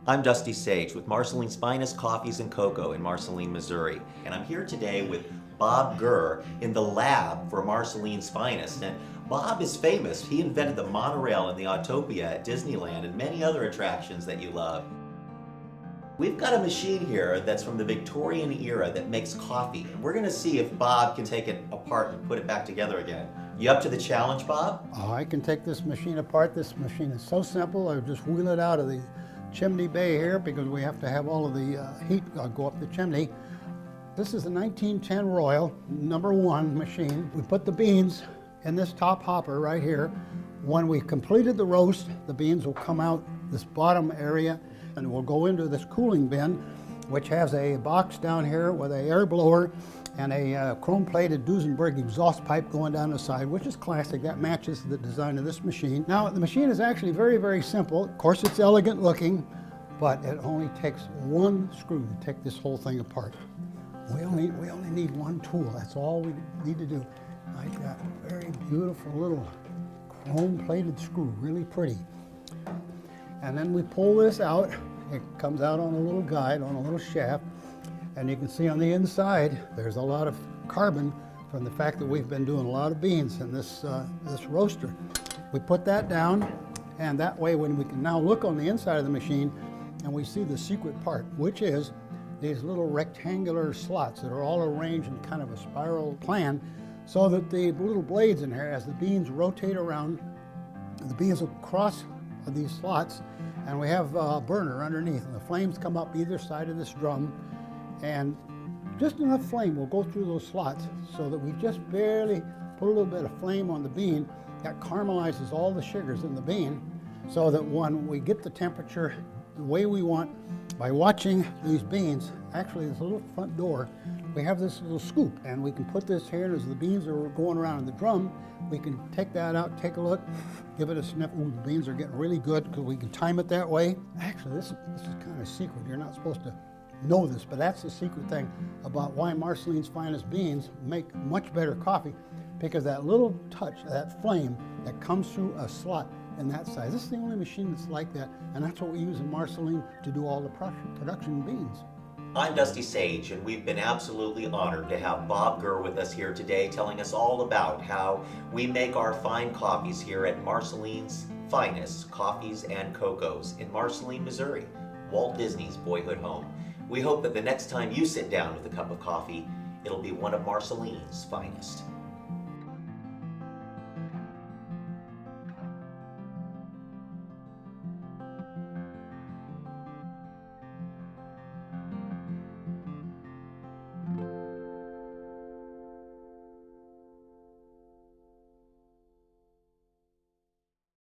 I'm Dusty Sage with Marceline's Finest Coffees and Cocoa in Marceline, Missouri. And I'm here today with Bob Gurr in the lab for Marceline's Finest. And Bob is famous. He invented the monorail and the Autopia at Disneyland and many other attractions that you love. We've got a machine here that's from the Victorian era that makes coffee. And we're gonna see if Bob can take it apart and put it back together again. You up to the challenge, Bob? Oh, I can take this machine apart. This machine is so simple. I just wheel it out of the chimney bay here because we have to have all of the heat go up the chimney. This is a 1910 Royal #1 machine. We put the beans in this top hopper right here. When we completed the roast, the beans will come out this bottom area and will go into this cooling bin, which has a box down here with an air blower and a chrome-plated Duesenberg exhaust pipe going down the side, which is classic. That matches the design of this machine. Now, the machine is actually very, very simple. Of course, it's elegant looking, but it only takes one screw to take this whole thing apart. We only need one tool. That's all we need to do. I got a very beautiful little chrome-plated screw, really pretty. And then we pull this out. It comes out on a little guide, on a little shaft. And you can see on the inside, there's a lot of carbon from the fact that we've been doing a lot of beans in this roaster. We put that down, and that way when we can now look on the inside of the machine, and we see the secret part, which is these little rectangular slots that are all arranged in kind of a spiral plan, so that the little blades in here, as the beans rotate around, the beans will cross these slots, and we have a burner underneath, and the flames come up either side of this drum, and just enough flame will go through those slots so that we just barely put a little bit of flame on the bean. That caramelizes all the sugars in the bean, so that when we get the temperature the way we want, by watching these beans, actually this little front door, we have this little scoop, and we can put this here, and as the beans are going around in the drum, we can take that out, take a look, give it a sniff. Ooh, the beans are getting really good because we can time it that way. Actually, this is kind of secret. You're not supposed to know this, but that's the secret thing about why Marceline's Finest beans make much better coffee, because that little touch, that flame that comes through a slot in that size. This is the only machine that's like that, and that's what we use in Marceline to do all the production beans. I'm Dusty Sage, and we've been absolutely honored to have Bob Gurr with us here today, telling us all about how we make our fine coffees here at Marceline's Finest Coffees and Cocoas in Marceline, Missouri, Walt Disney's boyhood home. We hope that the next time you sit down with a cup of coffee, it'll be one of Marceline's finest.